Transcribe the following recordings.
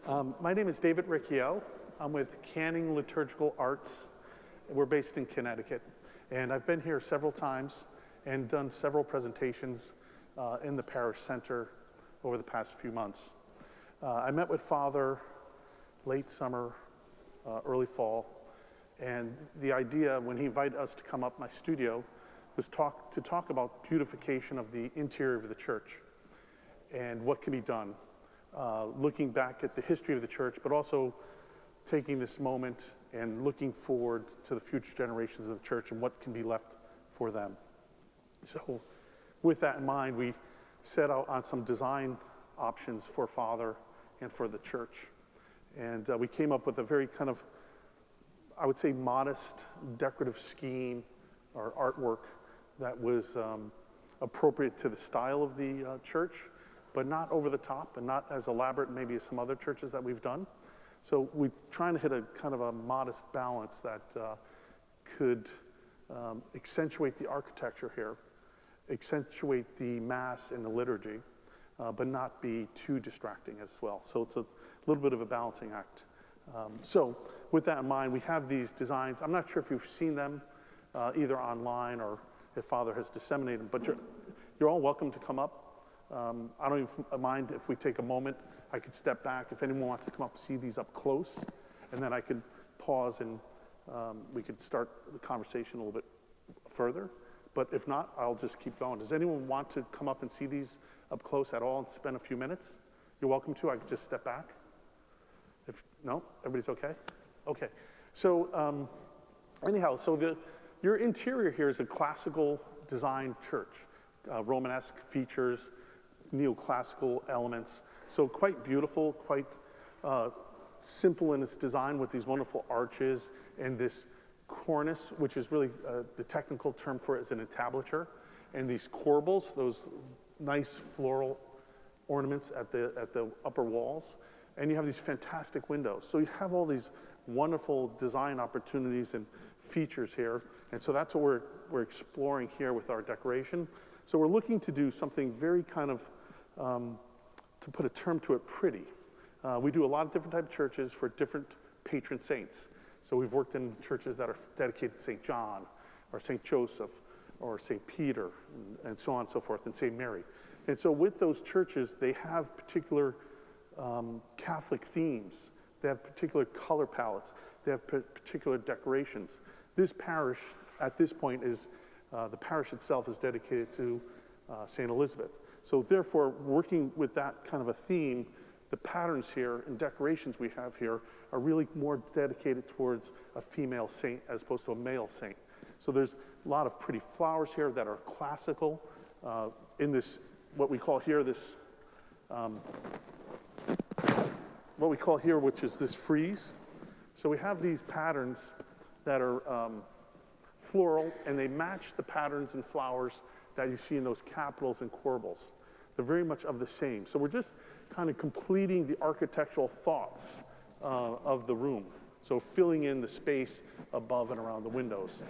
My name is David Riccio. I'm with Canning Liturgical Arts. We're based in Connecticut. And I've been here several times and done several presentations in the parish center over the past few months. I met with Father late summer, early fall, and the idea when he invited us to come up my studio was to talk about beautification of the interior of the church and what can be done. Looking back at the history of the church, but also taking this moment and looking forward to the future generations of the church and what can be left for them. So with that in mind, we set out on some design options for Father and for the church. And we came up with a very kind of, I would say, modest decorative scheme or artwork that was appropriate to the style of the church, but not over the top and not as elaborate maybe as some other churches that we've done. So we're trying to hit a kind of a modest balance that could accentuate the architecture here, accentuate the Mass and the liturgy, but not be too distracting as well. So it's a little bit of a balancing act. So with that in mind, we have these designs. I'm not sure if you've seen them either online or if Father has disseminated them, but you're all welcome to come up. I don't even mind if we take a moment. I could step back if anyone wants to come up and see these up close, and then I could pause and we could start the conversation a little bit further. But if not, I'll just keep going. Does anyone want to come up and see these up close at all and spend a few minutes? You're welcome to. I could just step back. If no, everybody's okay? Okay. So anyhow, so your interior here is a classical design church, Romanesque features, neoclassical elements. So quite beautiful, quite simple in its design with these wonderful arches and this cornice, which is really the technical term for it is an entablature, and these corbels, those nice floral ornaments at the upper walls, and you have these fantastic windows. So you have all these wonderful design opportunities and features here, and so that's what we're exploring here with our decoration. So we're looking to do something very kind of, to put a term to it, pretty. We do a lot of different types of churches for different patron saints. So we've worked in churches that are dedicated to St. John or St. Joseph or St. Peter and so on and so forth, and St. Mary. And so with those churches, they have particular Catholic themes. They have particular color palettes. They have particular decorations. This parish, at this point, is the parish itself is dedicated to St. Elizabeth. So therefore, working with that kind of a theme, the patterns here and decorations we have here are really more dedicated towards a female saint as opposed to a male saint. So there's a lot of pretty flowers here that are classical in this, what we call here, which is this frieze. So we have these patterns that are floral, and they match the patterns and flowers that you see in those capitals and corbels. They're very much of the same. So we're just kind of completing the architectural thoughts of the room. So filling in the space above and around the windows.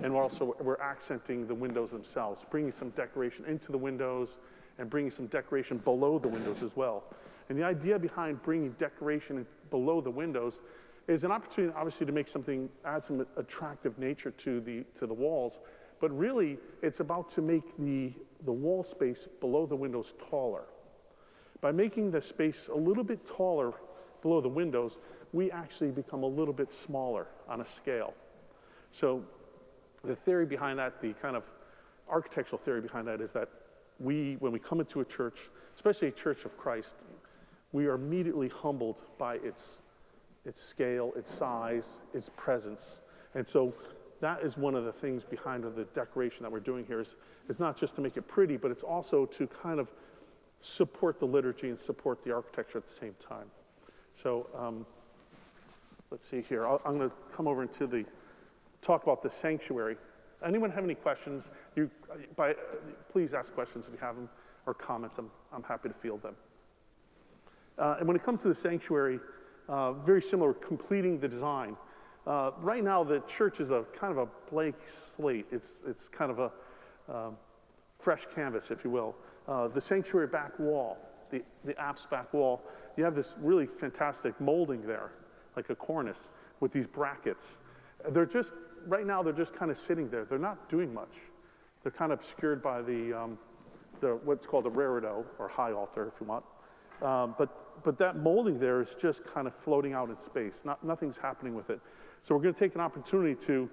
And we're accenting the windows themselves, bringing some decoration into the windows and bringing some decoration below the windows as well. And the idea behind bringing decoration below the windows is an opportunity, obviously, to make something, add some attractive nature to the walls, but really, it's about to make the wall space below the windows taller. By making the space a little bit taller below the windows, we actually become a little bit smaller on a scale. So the theory behind that, the kind of architectural theory behind that is that when we come into a church, especially a church of Christ, we are immediately humbled by its scale, its size, its presence. And so that is one of the things behind the decoration that we're doing here is not just to make it pretty, but it's also to kind of support the liturgy and support the architecture at the same time. So let's see here. I'm going to come over into talk about the sanctuary. Anyone have any questions? Please ask questions if you have them, or comments. I'm happy to field them. And when it comes to the sanctuary, very similar, completing the design. Right now, the church is a kind of a blank slate. It's kind of a fresh canvas, if you will. The sanctuary back wall the apse back wall, you have this really fantastic molding there, like a cornice with these brackets. They're just, right now, they're just kind of sitting there. They're not doing much. They're kind of obscured by the what's called a reredo, or high altar, if you want. But that molding there is just kind of floating out in space. Nothing's happening with it. So we're going to take an opportunity to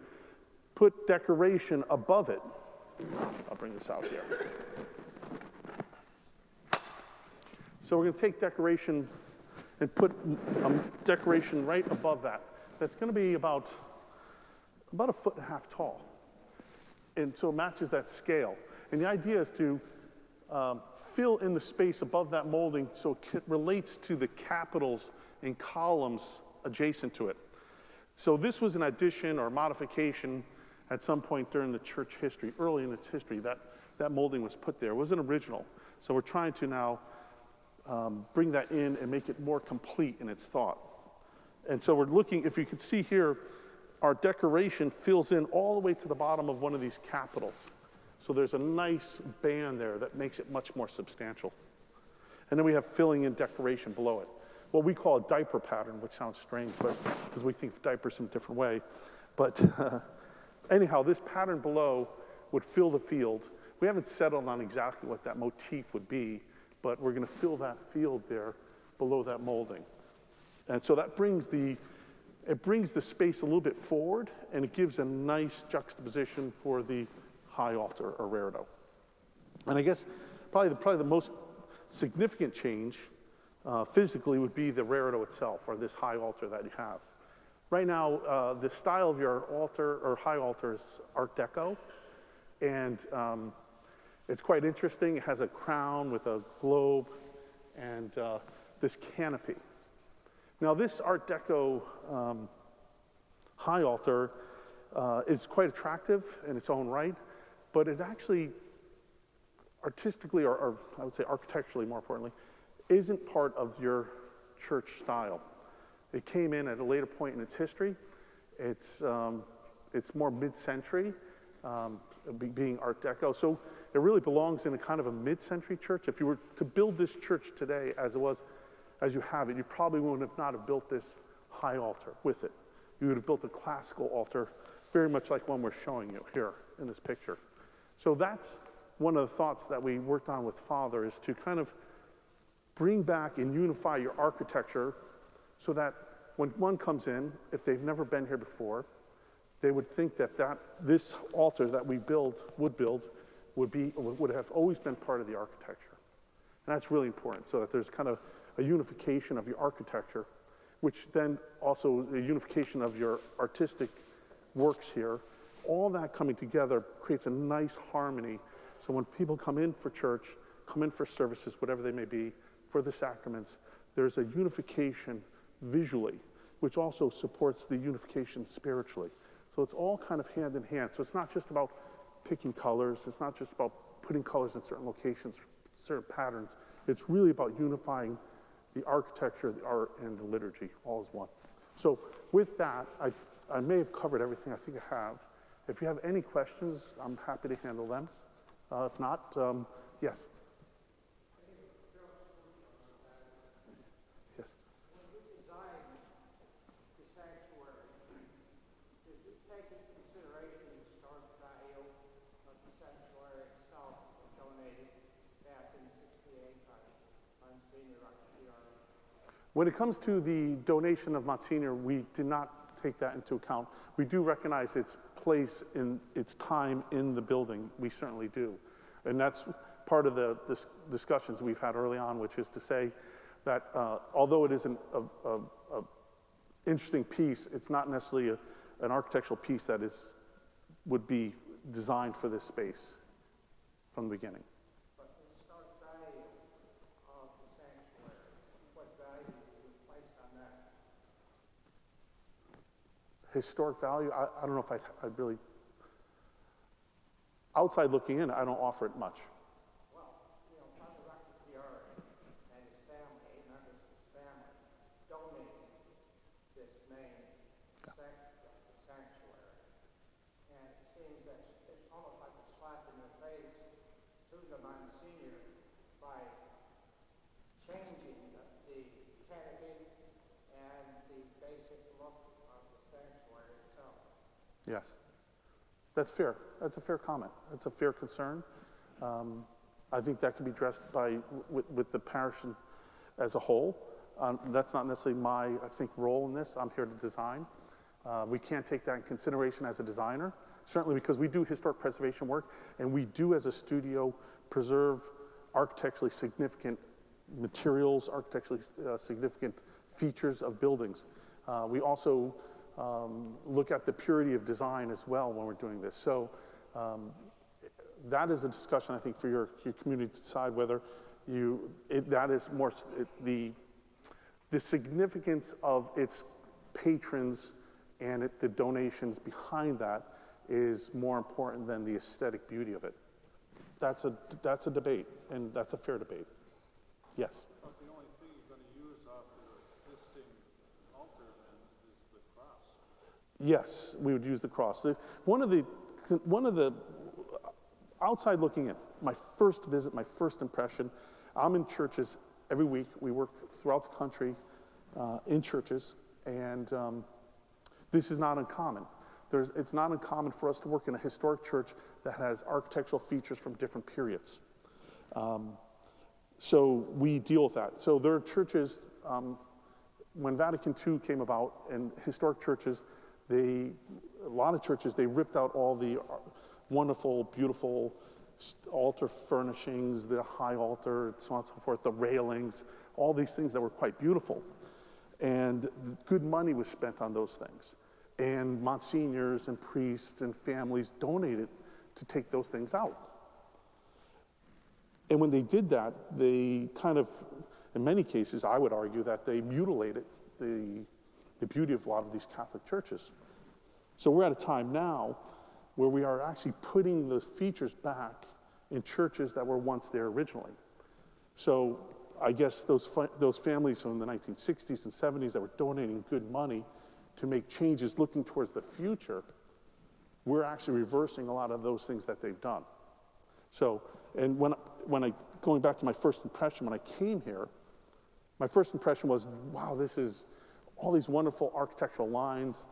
put decoration above it. I'll bring this out here. So we're going to take decoration and put decoration right above that. That's going to be about 1.5 feet tall. And so it matches that scale. And the idea is to fill in the space above that molding so it relates to the capitals and columns adjacent to it. So this was an addition or modification at some point during the church history, early in its history, that molding was put there. It wasn't original. So we're trying to now bring that in and make it more complete in its thought. And so we're looking, if you can see here, our decoration fills in all the way to the bottom of one of these capitals. So there's a nice band there that makes it much more substantial. And then we have filling in decoration below it. What we call a diaper pattern, which sounds strange, but because we think of diapers in a different way. But anyhow, this pattern below would fill the field. We haven't settled on exactly what that motif would be, but we're going to fill that field there below that molding. And so that brings the space a little bit forward, and it gives a nice juxtaposition for the high altar or reredo. And I guess probably the most significant change physically would be the reredo itself, or this high altar that you have. Right now, the style of your altar or high altar is Art Deco, and it's quite interesting. It has a crown with a globe and this canopy. Now, this Art Deco high altar is quite attractive in its own right, but it actually artistically, or I would say architecturally more importantly, isn't part of your church style. It came in at a later point in its history. It's more mid-century, being Art Deco. So it really belongs in a kind of a mid-century church. If you were to build this church today as you have it, you probably would not have built this high altar with it. You would have built a classical altar, very much like one we're showing you here in this picture. So that's one of the thoughts that we worked on with Father, is to kind of bring back and unify your architecture so that when one comes in, if they've never been here before, they would think that this altar that we would have always been part of the architecture. And that's really important, so that there's kind of a unification of your architecture, which then also a unification of your artistic works here. All that coming together creates a nice harmony. So when people come in for church, come in for services, whatever they may be, for the sacraments, there's a unification visually, which also supports the unification spiritually. So it's all kind of hand in hand. So it's not just about picking colors. It's not just about putting colors in certain locations, certain patterns. It's really about unifying the architecture, the art, and the liturgy, all as one. So with that, I may have covered everything. I think I have. If you have any questions, I'm happy to handle them. If not, yes. Yes. When you designed the sanctuary, did you take into consideration the historic value of the sanctuary itself, donated back in '68 by Monsignor Riccio? When it comes to the donation of Monsignor, we did not take that into account. We do recognize its place in its time in the building. We certainly do. And that's part of the discussions we've had early on, which is to say that although it is an interesting piece, it's not necessarily an architectural piece that would be designed for this space from the beginning. But the historic value of the sanctuary, what value do you place on that? Historic value, I don't know if I'd really, outside looking in, I don't offer it much. Well, Father Riccio and his family, 8 members of his family, donated this main sanctuary. And it seems that it's almost like a slap in the face to the Monsignor by Yes. That's fair. That's a fair comment. That's a fair concern. I think that can be addressed with the parish as a whole. That's not necessarily my, I think, role in this. I'm here to design. We can't take that in consideration as a designer, certainly because we do historic preservation work, and we do, as a studio, preserve architecturally significant materials, architecturally significant features of buildings. We also look at the purity of design as well when we're doing this. So that is a discussion, I think, for your community to decide whether that is more the significance of its patrons and the donations behind that is more important than the aesthetic beauty of it. That's a debate, and that's a fair debate. Yes? But the only thing you're going to use off the existing altar then is the cross. Yes, we would use the cross. One of the outside looking in, my first visit, my first impression, I'm in churches every week. We work throughout the country in churches, and this is not uncommon. It's not uncommon for us to work in a historic church that has architectural features from different periods. So we deal with that. So there are churches, when Vatican II came about, and historic churches, a lot of churches, they ripped out all the wonderful, beautiful altar furnishings, the high altar, and so on and so forth, the railings, all these things that were quite beautiful. And good money was spent on those things. And monsignors and priests and families donated to take those things out. And when they did that, they kind of, in many cases, I would argue that they mutilated the beauty of a lot of these Catholic churches. So we're at a time now where we are actually putting the features back in churches that were once there originally. So I guess those families from the 1960s and 70s that were donating good money to make changes looking towards the future, we're actually reversing a lot of those things that they've done. So, and going back to my first impression when I came here, my first impression was, wow, this is all these wonderful architectural lines,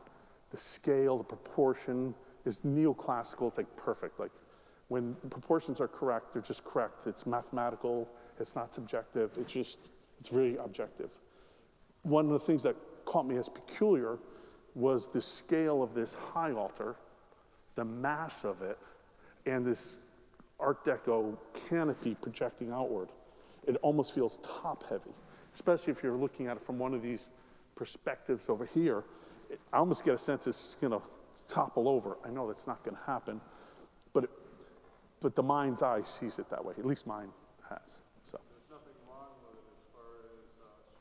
the scale, the proportion is neoclassical. It's like perfect. Like when the proportions are correct, they're just correct. It's mathematical. It's not subjective. It's very objective. One of the things that caught me as peculiar was the scale of this high altar, the mass of it, and this Art Deco canopy projecting outward. It almost feels top heavy, especially if you're looking at it from one of these perspectives over here. I almost get a sense it's going to topple over. I know that's not going to happen, but the mind's eye sees it that way. At least mine has. So. There's nothing wrong with it as far as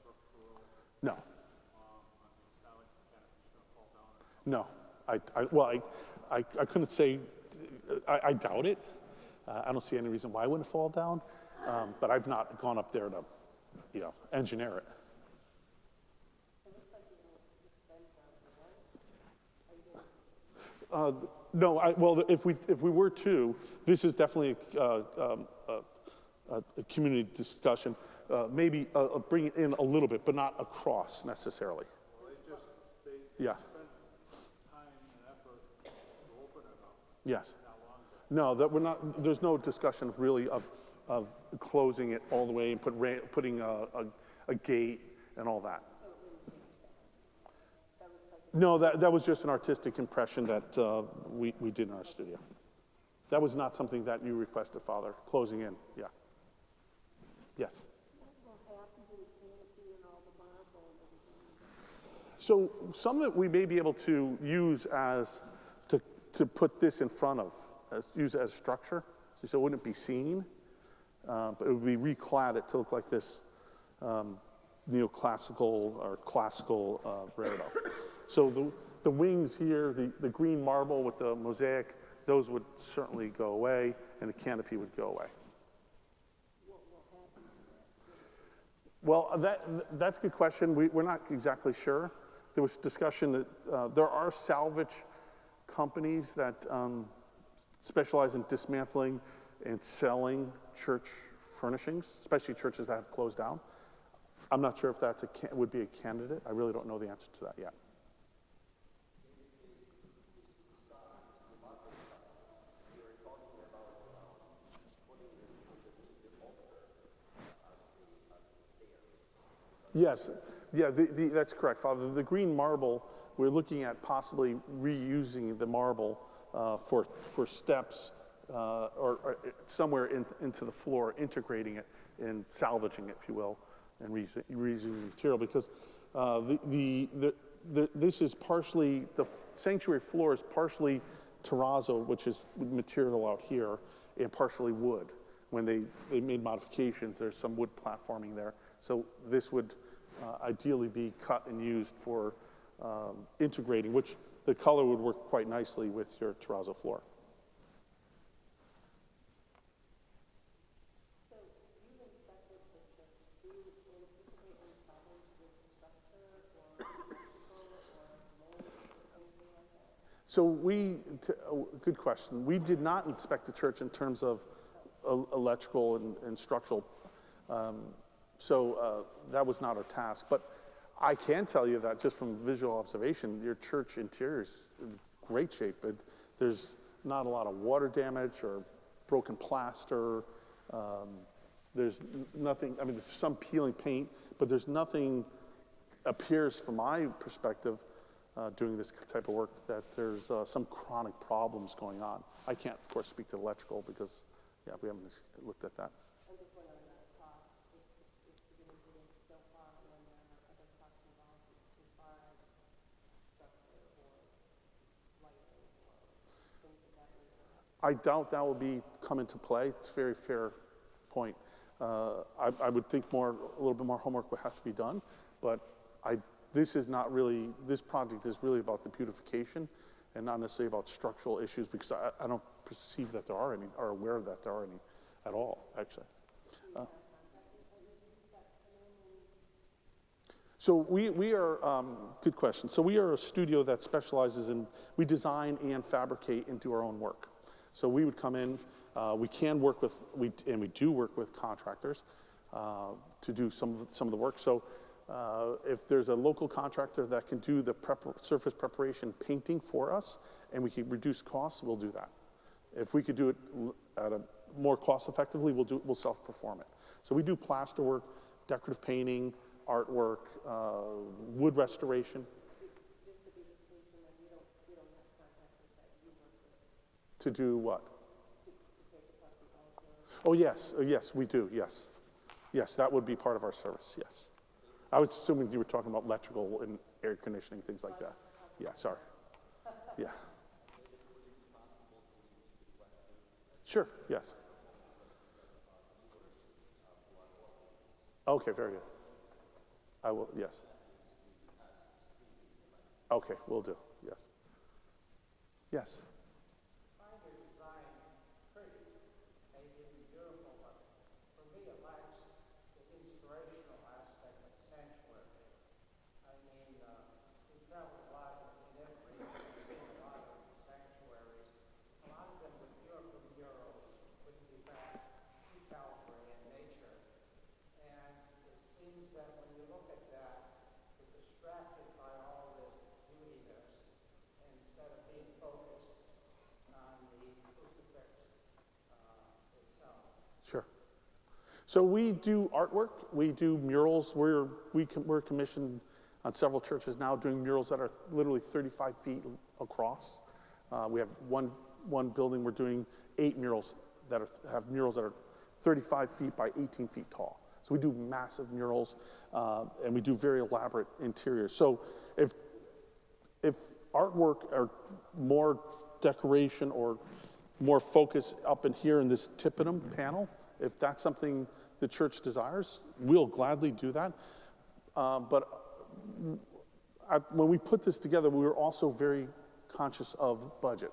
structural. No. It's not like the canopy's going to fall down. No. I couldn't say. I doubt it. I don't see any reason why it wouldn't fall down, but I've not gone up there to, engineer it. No, well, if we were to, this is definitely a community discussion. Maybe bring it in a little bit, but not across necessarily. Well, they Yeah. spent time and effort to open it up. Yes. Not long ago. No, that we're not. There's no discussion really of closing it all the way and putting a gate and all that. No, that was just an artistic impression that we did in our studio. That was not something that you requested, Father, closing in, yeah. Yes? What will happen to the canopy and all the marble and everything? So some of it we may be able to use to put this in front of, use it as structure, so it wouldn't be seen, but it would be recladded to look like this neoclassical or classical rainbow. So the wings here, the green marble with the mosaic, those would certainly go away, and the canopy would go away. What will happen to that? Well, that's a good question. We're not exactly sure. There was discussion that there are salvage companies that specialize in dismantling and selling church furnishings, especially churches that have closed down. I'm not sure if that would be a candidate. I really don't know the answer to that yet. Yes, yeah, that's correct, Father. The green marble, we're looking at possibly reusing the marble for steps or somewhere into the floor, integrating it and salvaging it, if you will, and reusing the material, because this is partially, the sanctuary floor is partially terrazzo, which is material out here, and partially wood. When they made modifications, there's some wood platforming there. So this would ideally be cut and used for integrating, which the color would work quite nicely with your terrazzo floor. So you've inspected the church. Do you anticipate any problems with structure or electrical or mold or anything like that? So good question. We did not inspect the church in terms of electrical and structural. So that was not our task. But I can tell you that just from visual observation, your church interior is in great shape. There's not a lot of water damage or broken plaster. There's nothing, I mean, there's some peeling paint, but there's nothing appears from my perspective doing this type of work that there's some chronic problems going on. I can't, of course, speak to electrical because, yeah, we haven't looked at that. I'm just wondering about cost, if you're going to do this still farm and then there are other costs involved as far as structure or lighting or things of that nature. I doubt that will come into play. It's a very fair point. I would think a little bit more homework would have to be done, but this project is really about the beautification and not necessarily about structural issues, because I don't perceive that there are any, or aware that there are any at all, actually. So we are, good question. So we are a studio that specializes we design and fabricate and do our own work. So we would come in, we can work with, and we do work with contractors to do some of the work. So if there's a local contractor that can do the surface preparation painting for us and we can reduce costs, we'll do that. If we could do it at a more cost effectively, we'll self-perform it. So we do plaster work, decorative painting, artwork, wood restoration. Just the beautification, and you don't have contractors that you work with To do what? to take apart the altar. Oh, yes, we do, yes. Yes, that would be part of our service, yes. I was assuming you were talking about electrical and air conditioning, things like that. Yeah, sorry. Yeah. Sure, yes. Okay, very good. I will, yes. Okay, will do, yes. Yes. Find your design pretty, maybe even beautiful, but for me it lacks the inspirational aspect of sanctuary. I mean, we travel a lot in Italy, we've seen a lot of sanctuaries. A lot of them with beautiful murals, would be back to Calvary and nature. And it seems that when you look at that, you're distracted by all this beautiness instead of being focused on the crucifix itself. Sure. So we do artwork, we do murals. We're commissioned on several churches now doing murals that are literally 35 feet across. We have one building, we're doing 8 murals that have murals that are 35 feet by 18 feet tall. So we do massive murals, and we do very elaborate interiors. So if artwork or more decoration or more focus up in here in this Tippinum panel, if that's something the church desires, we'll gladly do that. But when we put this together, we were also very conscious of budget.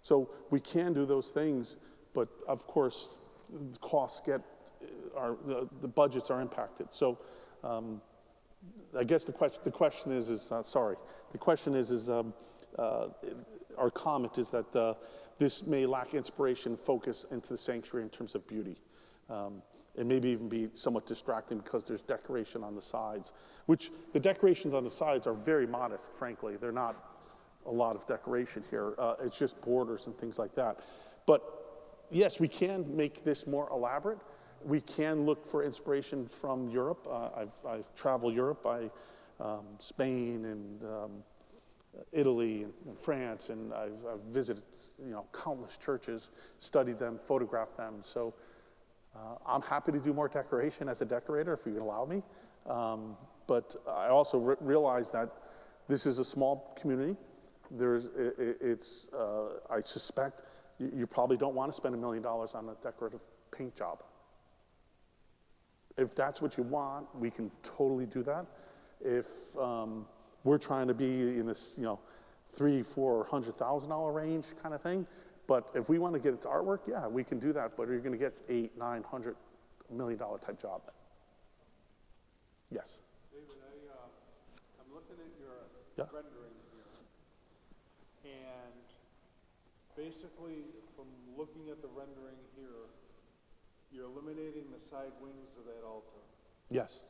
So we can do those things, but of course, the costs the budgets are impacted. So I guess the question is our comment is that this may lack inspiration, focus into the sanctuary in terms of beauty. It maybe even be somewhat distracting because there's decoration on the sides, which the decorations on the sides are very modest, frankly. They're not a lot of decoration here. It's just borders and things like that. But yes, we can make this more elaborate. We can look for inspiration from Europe. I've traveled Europe, Spain and Italy and France, and I've visited, countless churches, studied them, photographed them. So I'm happy to do more decoration as a decorator if you allow me. But I also realize that this is a small community. I suspect you probably don't want to spend $1 million on a decorative paint job. If that's what you want, we can totally do that. If we're trying to be in this, $300,000-$400,000 range kind of thing, but if we want to get into artwork, yeah, we can do that. But you're going to get $800-900 million type job. Yes. David, I'm looking at your Yeah. rendering here, and basically, from looking at the rendering here, you're eliminating the side wings of that altar, Yes.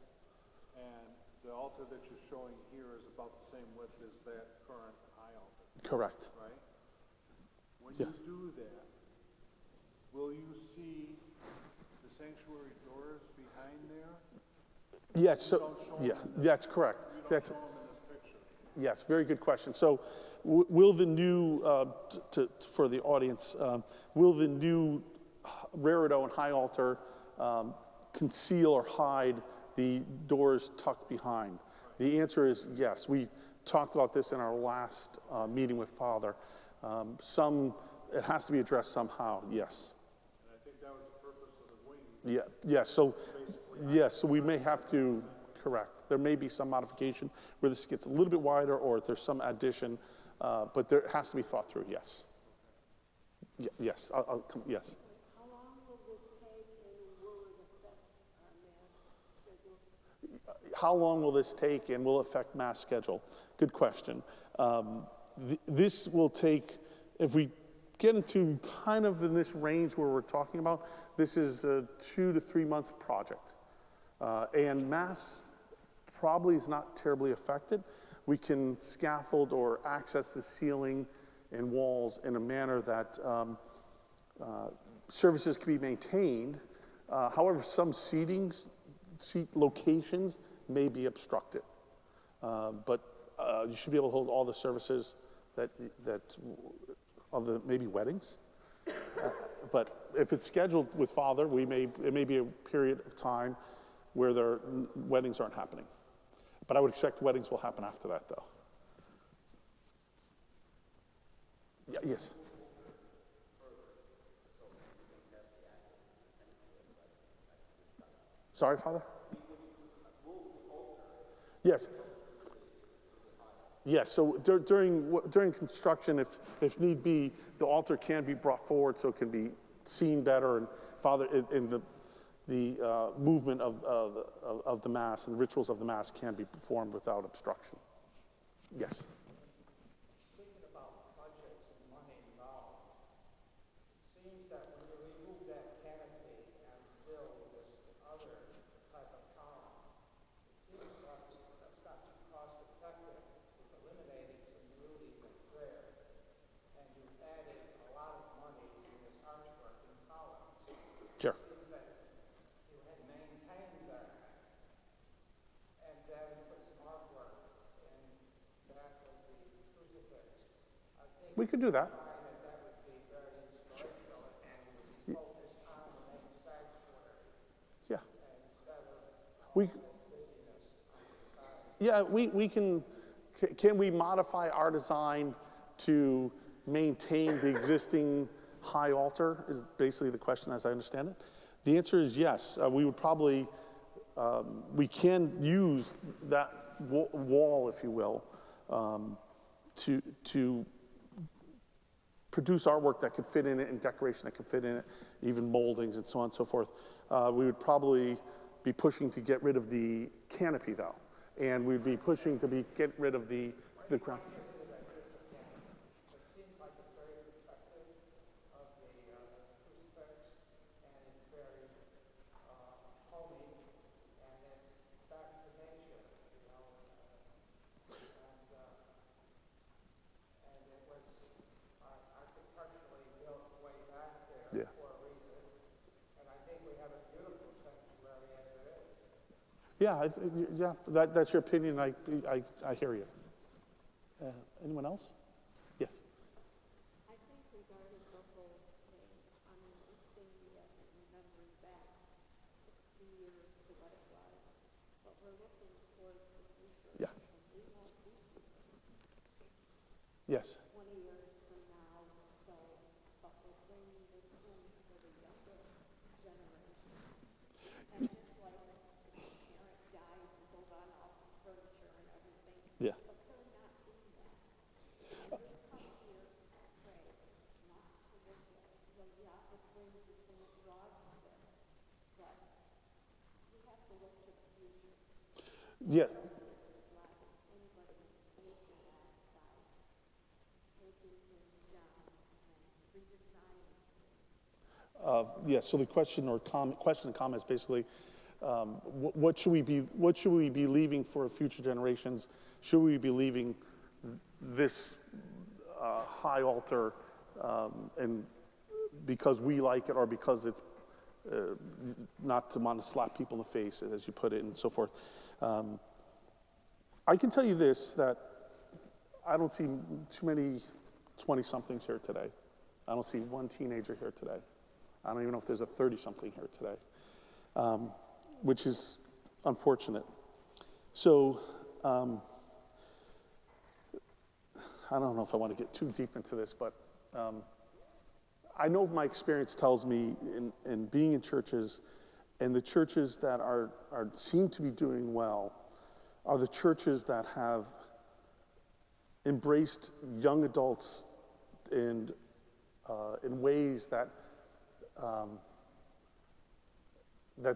and the altar that you're showing here is about the same width as that current high altar, Correct. right? When Yes. you do that, will you see the sanctuary doors behind there? Yes. You So don't show 'em yeah, in this- that's correct. You don't That's show them in this picture. yes. Very good question. So, will the new for the audience? Will the new reredo and high altar conceal or hide the doors tucked behind? The answer is yes. We talked about this in our last meeting with Father. It has to be addressed somehow. Yes. And I think that was the purpose of the wing. Yeah. Yes. So yes. So we may have to correct. There may be some modification where this gets a little bit wider, or there's some addition, but there has to be thought through. Yes. Yes. I'll come. Yes. How long will this take, and will it affect our mass schedule? How long will this take and will it affect mass schedule? Good question. This will take, if we get into kind of in this range where we're talking about, this is a 2 to 3 month project. And mass probably is not terribly affected. We can scaffold or access the ceiling and walls in a manner that services can be maintained. However, some seat locations may be obstructed. But you should be able to hold all the services that of the maybe weddings. But if it's scheduled with Father, it may be a period of time where their weddings aren't happening. But I would expect weddings will happen after that, though. Yeah, yes. Sorry, Father? Yes. Yes, so during construction, if need be, the altar can be brought forward so it can be seen better, and Father, in the movement of the Mass and the rituals of the Mass can be performed without obstruction. Yes. Thinking about budgets and money involved, it seems that when you remove that canopy and build this other type of column, it seems like that's not too cost effective. You've eliminated some beauty that's there, and you've added a lot of money to this archwork in columns. Sure. It seems that you had maintained that, and then put some artwork in that with the crucifix. I think We could do that. that would be very inspirational and would focus on the main sanctuary Yeah. instead of We, busyness on the side. yeah, we can we modify our design to maintain the existing high altar is basically the question as I understand it. The answer is yes. We would probably, we can use that wall, if you will, to produce artwork that could fit in it and decoration that could fit in it, even moldings and so on and so forth. We would probably be pushing to get rid of the canopy though. And we'd be pushing to get rid of the crown. It seems like it's very protective of the crucifix, and it's very homey, and it's back to nature, and it was architecturally built way back there Yeah. for a reason, and I think we have a beautiful Yeah, yeah, that's your opinion. I hear you. Anyone else? Yes. I think regarding the whole thing, I mean, we say remembering back 60 years to what it was, but we're looking towards the future. Yeah. And we won't be here Yes. 20 years from now, so, but we're bringing this in for the youngest generation. And just like if a parent dies and goes on all the furniture and everything, Yeah. but they're not doing that. We come here to pray, not to look at, well, yeah, it brings us and it draws us in, but we have to look to the future. Yes. Slide anybody facing that by taking things down and redesigning things. Yeah. So the question or question and comment is basically, what should we be leaving for future generations? Should we be leaving this high altar, and because we like it, or because it's not to want to slap people in the face, as you put it, and so forth? I can tell you this, that I don't see too many 20-somethings here today. I don't see one teenager here today. I don't even know if there's a 30-something here today, which is unfortunate. So I don't know if I want to get too deep into this, but I know my experience tells me in being in churches, and the churches that seem to be doing well are the churches that have embraced young adults in ways that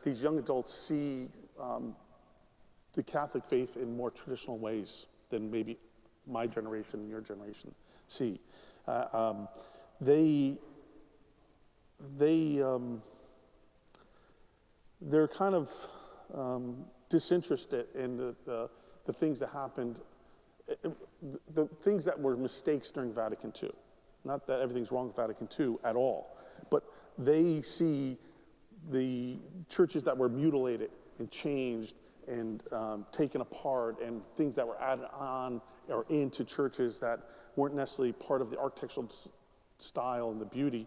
these young adults see the Catholic faith in more traditional ways than maybe my generation and your generation see. They're kind of disinterested in the things that happened, the things that were mistakes during Vatican II. Not that everything's wrong with Vatican II at all, but they see the churches that were mutilated and changed and taken apart, and things that were added on or into churches that weren't necessarily part of the architectural style and the beauty.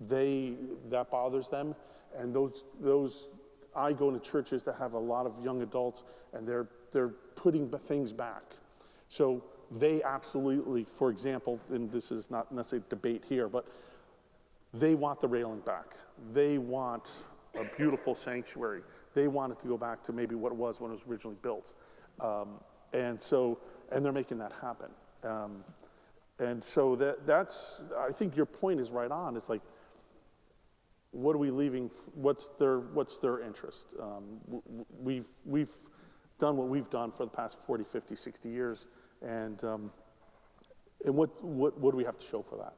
That bothers them, and those I go into churches that have a lot of young adults, and they're putting things back. So they absolutely, for example, and this is not necessarily a debate here, but they want the railing back. They want a beautiful sanctuary. They want it to go back to maybe what it was when it was originally built. And they're making that happen. And so that's, I think your point is right on. It's like, what are we leaving? What's their interest? We've done what we've done for the past 40, 50, 60 years. And what do we have to show for that?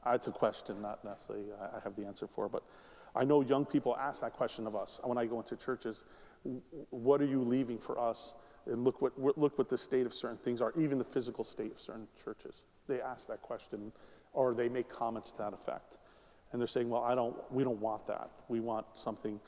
It's a question, not necessarily I have the answer for, but I know young people ask that question of us when I go into churches. What are you leaving for us? And look what the state of certain things are, even the physical state of certain churches. They ask that question, or they make comments to that effect, and they're saying, "Well, we don't want that. We want something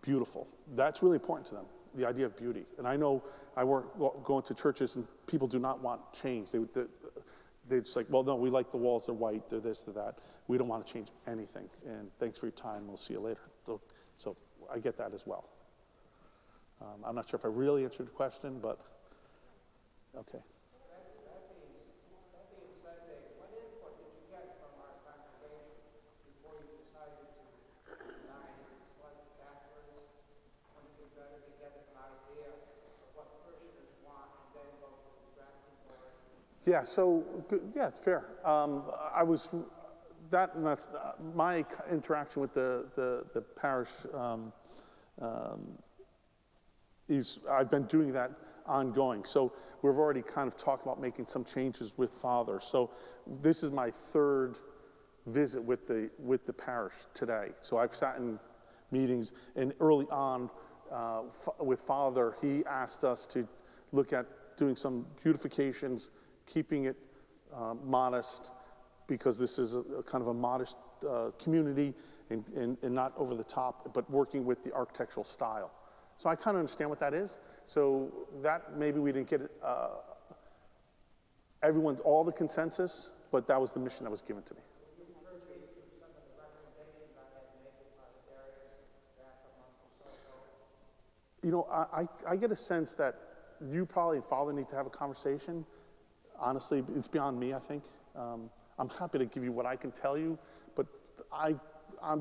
beautiful." That's really important to them, the idea of beauty. And I know I go into churches, and people do not want change. They're just like, "Well, no, we like the walls. They're white. They're this. They're that. We don't want to change anything. And thanks for your time. We'll see you later." So I get that as well. I'm not sure if I really answered the question, but okay. That being said, Dave, what input did you get from our congregation before you decided to design and select backwards? When you got together an idea of what parishioners want and then go to the drafting board? Yeah. So yeah, it's fair. That's my interaction with the parish. I've been doing that ongoing. So we've already kind of talked about making some changes with Father. So this is my third visit with the parish today. So I've sat in meetings, and early on with Father, he asked us to look at doing some beautifications, keeping it modest, because this is a kind of a modest community, and not over the top, but working with the architectural style. So I kind of understand what that is. So that maybe we didn't get all the consensus, but that was the mission that was given to me. You know, I get a sense that you probably and Father need to have a conversation. Honestly, it's beyond me, I think. I'm happy to give you what I can tell you, but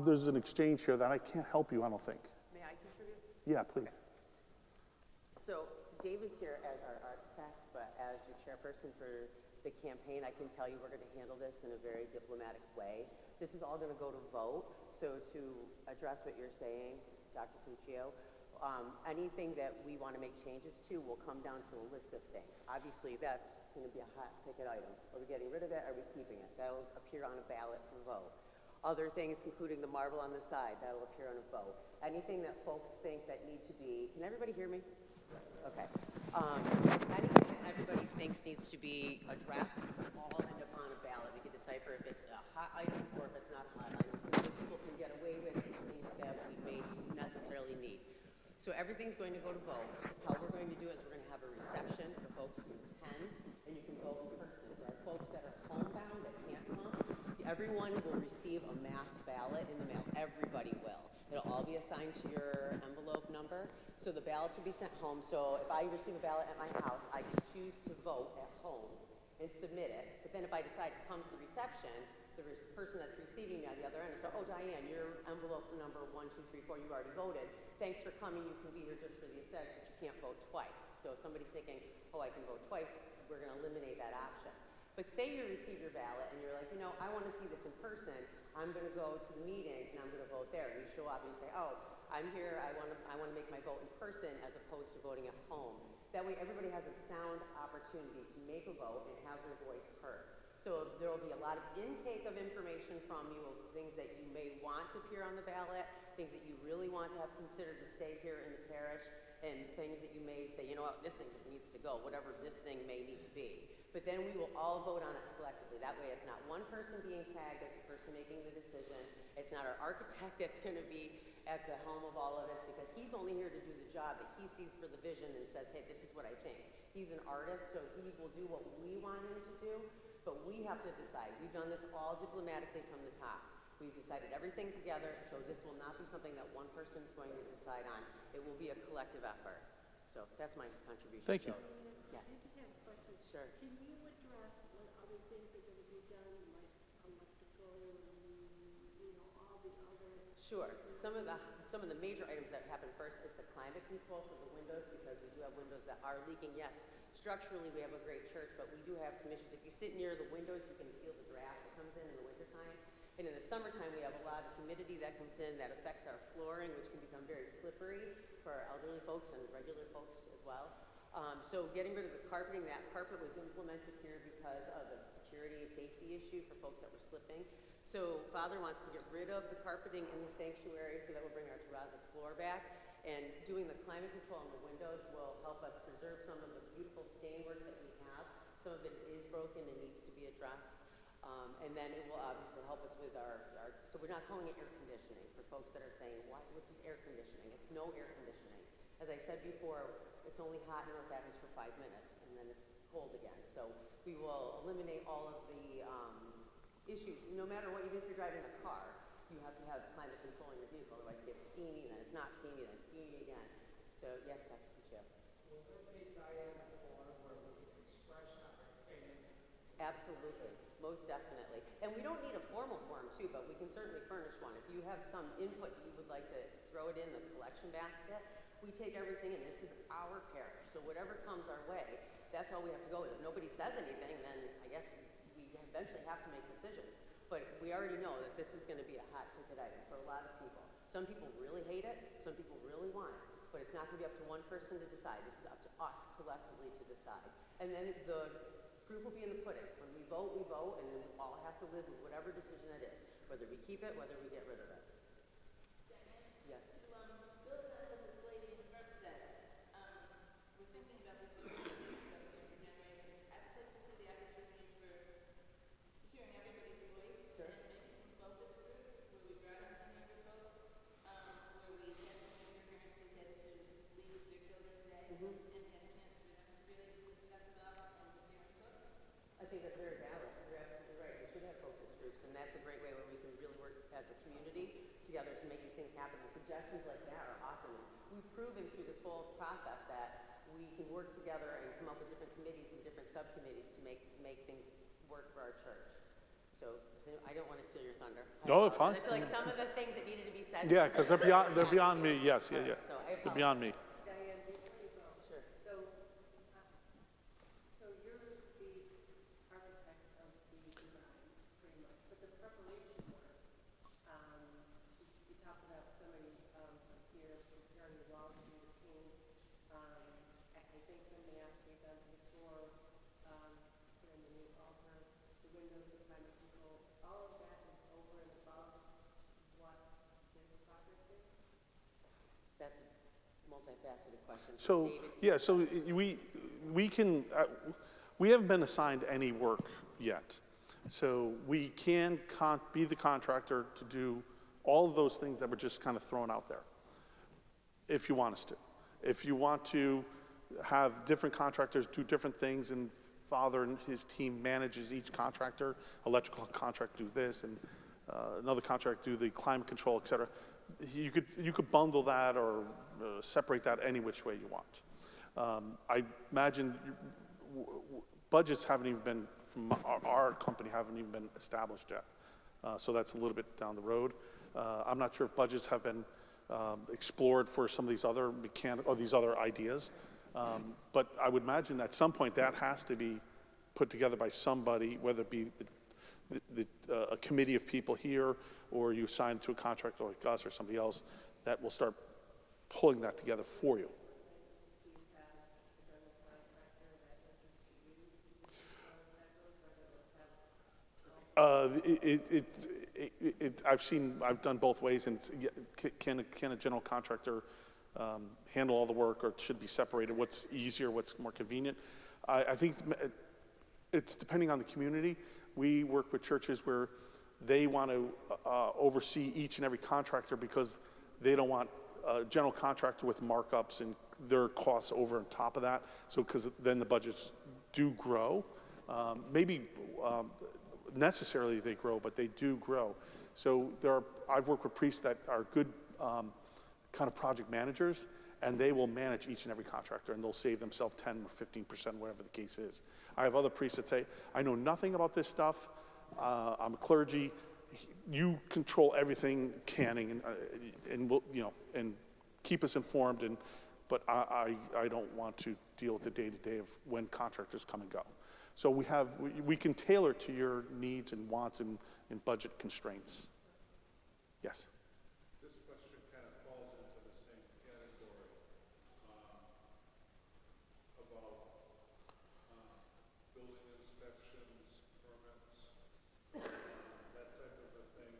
there's an exchange here that I can't help you, I don't think. May I contribute? Yeah, please. So David's here as our architect, but as your chairperson for the campaign, I can tell you we're going to handle this in a very diplomatic way. This is all going to go to vote. So to address what you're saying, Dr. Riccio, anything that we want to make changes to will come down to a list of things. Obviously, that's going to be a hot ticket item. Are we getting rid of it? Are we keeping it? That will appear on a ballot for vote. Other things, including the marble on the side, that will appear on a vote. Anything that folks think that need to be, can everybody hear me? Okay. Anything that everybody thinks needs to be addressed will all end up on a ballot. We can decipher if it's a hot item or if it's not a hot item. So people can get away with things that we may necessarily need. So everything's going to go to vote. How we're going to do is we're going to have a reception for folks to attend, and you can vote in person. For our folks that are homebound that can't come, everyone will receive a mass ballot in the mail. Everybody will. It'll all be assigned to your envelope number. So the ballots will be sent home. So if I receive a ballot at my house, I can choose to vote at home and submit it. But then if I decide to come to the reception, the person that's receiving me on the other end is, oh, Diane, your envelope number 1, 2, 3, 4, you already voted. Thanks for coming. You can be here just for the aesthetics, but you can't vote twice. So if somebody's thinking, oh, I can vote twice, we're going to eliminate that option. But say you receive your ballot and you're like, you know, I want to see this in person. I'm going to go to the meeting and I'm going to vote there. And you show up and you say, oh, I'm here. I want to make my vote in person as opposed to voting at home. That way, everybody has a sound opportunity to make a vote and have their voice heard. So there will be a lot of intake of information from you of things that you may want to appear on the ballot, things that you really want to have considered to stay here in the parish, and things that you may say, you know what, this thing just needs to go, whatever this thing may need to be. But then we will all vote on it collectively. That way it's not one person being tagged as the person making the decision. It's not our architect that's going to be at the helm of all of this, because he's only here to do the job that he sees for the vision and says, hey, this is what I think. He's an artist, so he will do what we want him to do, but we have to decide. We've done this all diplomatically from the top. We've decided everything together, so this will not be something that one person's going to decide on. It will be a collective effort. So that's my contribution. Thank you. Yes. I just have a question. Sure. Can you address what other things are going to be done, like electrical and, you know, all the other? Sure. Some of the major items that happen first is the climate control for the windows, because we do have windows that are leaking. Yes, structurally we have a great church, but we do have some issues. If you sit near the windows, you can feel the draft that comes in the wintertime. And in the summertime, we have a lot of humidity that comes in that affects our flooring, which can become very slippery for our elderly folks and regular folks as well. So getting rid of the carpeting, that carpet was implemented here because of a security safety issue for folks that were slipping. So Father wants to get rid of the carpeting in the sanctuary so that we'll bring our terrazzo floor back. And doing the climate control on the windows will help us preserve some of the beautiful stain work that we have. Some of it is broken and needs to be addressed. And then it will obviously help us with our, so we're not calling it air conditioning for folks that are saying, what's this air conditioning? It's no air conditioning. As I said before, it's only hot in North Adams for 5 minutes, and then it's cold again. So we will eliminate all of the issues. No matter what, even if you're driving a car, you have to have climate control in your vehicle, otherwise it gets steamy, then it's not steamy, then it's steamy again. So yes, Dr. Riccio. Will there be Diana forum where we can express our opinion? Absolutely, most definitely. And we don't need a formal forum too, but we can certainly furnish one. If you have some input you would like to throw it in the collection basket, we take everything, and this is our parish. So whatever comes our way, that's all we have to go with. If nobody says anything, then I guess we eventually have to make decisions. But we already know that this is going to be a hot ticket item for a lot of people. Some people really hate it, some people really want it. But it's not going to be up to one person to decide. This is up to us collectively to decide. And then the proof will be in the pudding. When we vote, and then we all have to live with whatever decision it is, whether we keep it, whether we get rid of it. Yes. Build on what this lady in front said. We're thinking about this for generations. I'd like to see the opportunity for hearing everybody's voice, Sure. and maybe some focus groups where we brought in some and had a chance for them to really discuss it all and give their input? I think that's very valid. You're absolutely right. We should have focus groups, and that's a great way where we can really work as a community together to make these things happen. And suggestions like that are awesome. We've proven through this whole process that we can work together and come up with different committees and different subcommittees to make things work for our church. So I don't want to steal your thunder. No, fine. I feel like some of the things that needed to be said. Yeah, because they're beyond me. Yes, yeah, yeah. So I They're beyond me. Diane, before you go, Sure. so you're the architect of the design, pretty much, but the preparation work, you talked about somebody here preparing the walls for you to paint. I think something else to be done to the floor, putting the new altar, the windows, the kind of people, all of that is over and above what this project is? That's a multifaceted question. So, David, yeah, so we can, we haven't been assigned any work yet. So we can be the contractor to do all of those things that were just kind of thrown out there, if you want us to. If you want to have different contractors do different things and Father and his team manages each contractor, electrical contract do this and another contract do the climate control, et cetera. You could bundle that or separate that any which way you want. I imagine budgets haven't even been, from our company, haven't even been established yet. So that's a little bit down the road. I'm not sure if budgets have been explored for some of these other these other ideas. But I would imagine at some point that has to be put together by somebody, whether it be a committee of people here, or you assign to a contractor like us or somebody else that will start pulling that together for you. I've done both ways, and can a general contractor handle all the work, or it should be separated? What's easier, what's more convenient? I think it's depending on the community. We work with churches where they want to oversee each and every contractor because they don't want a general contractor with markups and their costs over on top of that. So because then the budgets do grow. Maybe necessarily they grow, but they do grow. So I've worked with priests that are good kind of project managers, and they will manage each and every contractor, and they'll save themselves 10 or 15%, whatever the case is. I have other priests that say, I know nothing about this stuff. I'm a clergy. You control everything, canning, and we'll, and keep us informed. But I don't want to deal with the day-to-day of when contractors come and go. So we can tailor to your needs and wants and budget constraints. Yes. This question kind of falls into the same category about building inspections, permits, that type of a thing.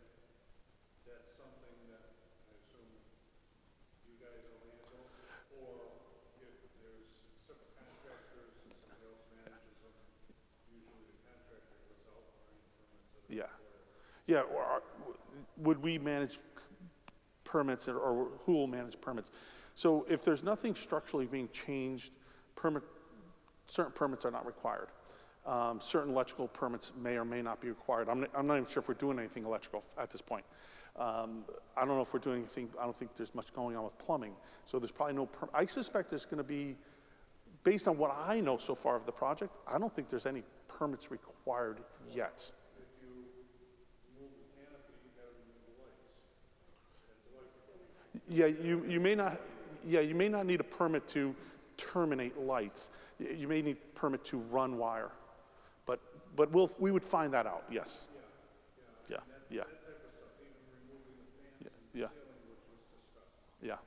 That's something that I assume you guys will handle, or if there's subcontractors and somebody else manages them, usually the contractor goes out for any permits that are Yeah. required. Yeah, would we manage permits, or who will manage permits? So if there's nothing structurally being changed, certain permits are not required. Certain electrical permits may or may not be required. I'm not even sure if we're doing anything electrical at this point. I don't know if we're doing anything. I don't think there's much going on with plumbing. So there's probably no I suspect there's going to be, based on what I know so far of the project, I don't think there's any permits required yet. Yeah, you may not. Yeah, you may not need a permit to terminate lights. You may need a permit to run wire, but we would find that out. Yes. Yeah. Yeah. Yeah. Yeah. Yeah.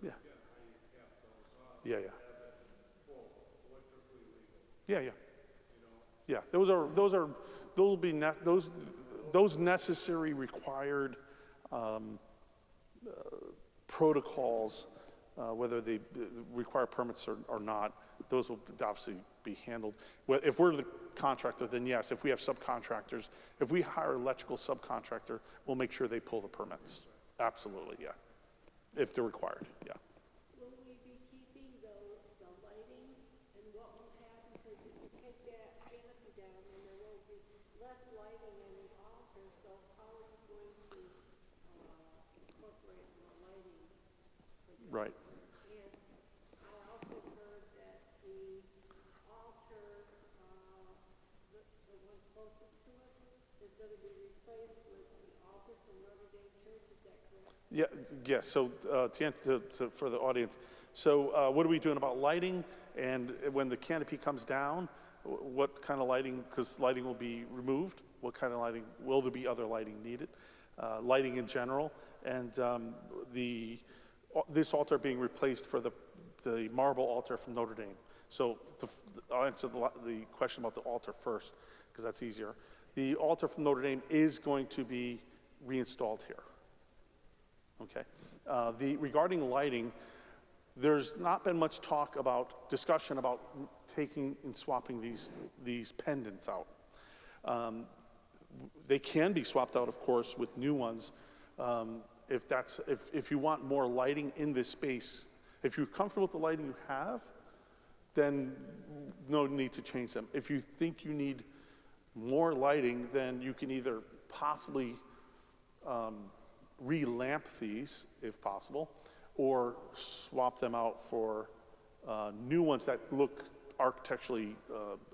Yeah. Yeah. Yeah. Yeah. Those will be those necessary required protocols, whether they require permits or not, those will obviously be handled. If we're the contractor, then yes. If we have subcontractors, if we hire an electrical subcontractor, we'll make sure they pull the permits. Absolutely, yeah. if they're required, yeah. Will we be keeping the lighting, and what will happen, because if you take that canopy down, then there will be less lighting in the altar, so how are you going to incorporate more lighting? Right. And I also heard that the altar, the one closest to us, is going to be replaced with the altar from Notre Dame Church, is that correct? Yeah, yes, so for the audience, so what are we doing about lighting? And when the canopy comes down, what kind of lighting, because lighting will be removed, what kind of lighting, will there be other lighting needed? Lighting in general, and this altar being replaced for the marble altar from Notre Dame. So I'll answer the question about the altar first, because that's easier. The altar from Notre Dame is going to be reinstalled here. Okay. Regarding lighting, there's not been much discussion about taking and swapping these pendants out. They can be swapped out, of course, with new ones. If you want more lighting in this space, if you're comfortable with the lighting you have, then no need to change them. If you think you need more lighting, then you can either possibly re-lamp these, if possible, or swap them out for new ones that look architecturally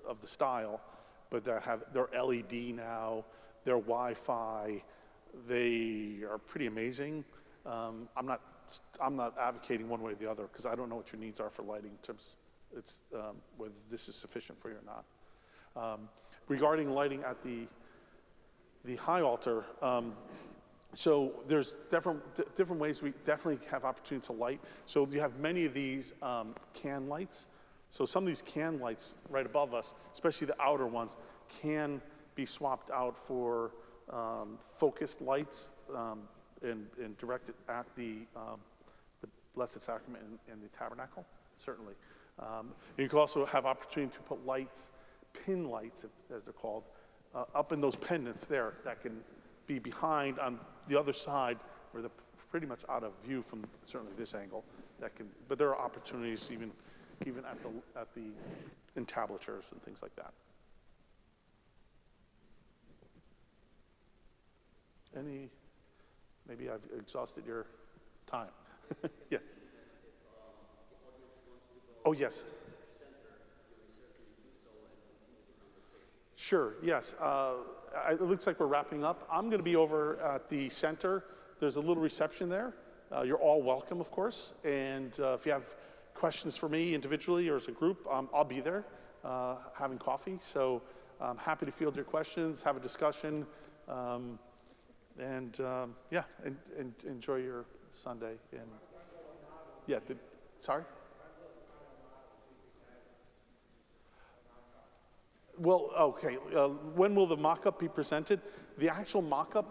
of the style, but that they're LED now, they're Wi-Fi, they are pretty amazing. I'm not advocating one way or the other, because I don't know what your needs are for lighting in terms whether this is sufficient for you or not. Regarding lighting at the high altar, so there's different ways we definitely have opportunity to light. So you have many of these can lights. So some of these can lights right above us, especially the outer ones, can be swapped out for focused lights and directed at the Blessed Sacrament and the tabernacle, certainly. You can also have opportunity to put lights, pin lights, as they're called, up in those pendants there that can be behind on the other side where they're pretty much out of view from certainly this angle. But there are opportunities even at the entablatures and things like that. Maybe I've exhausted your time. Yeah. Oh, yes. Sure, yes. It looks like we're wrapping up. I'm going to be over at the center. There's a little reception there. You're all welcome, of course. And if you have questions for me individually or as a group, I'll be there having coffee. So I'm happy to field your questions, have a discussion, and enjoy your Sunday. And yeah, sorry? Well, okay. When will the mock-up be presented? The actual mock-up,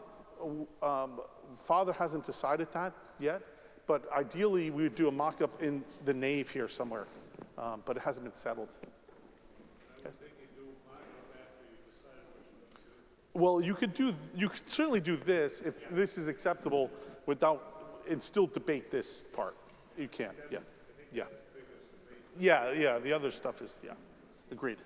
Father hasn't decided that yet, but ideally we would do a mock-up in the nave here somewhere, but it hasn't been settled. Okay. Well, you could certainly do this if this is acceptable and still debate this part. You can, yeah. The other stuff is, agreed.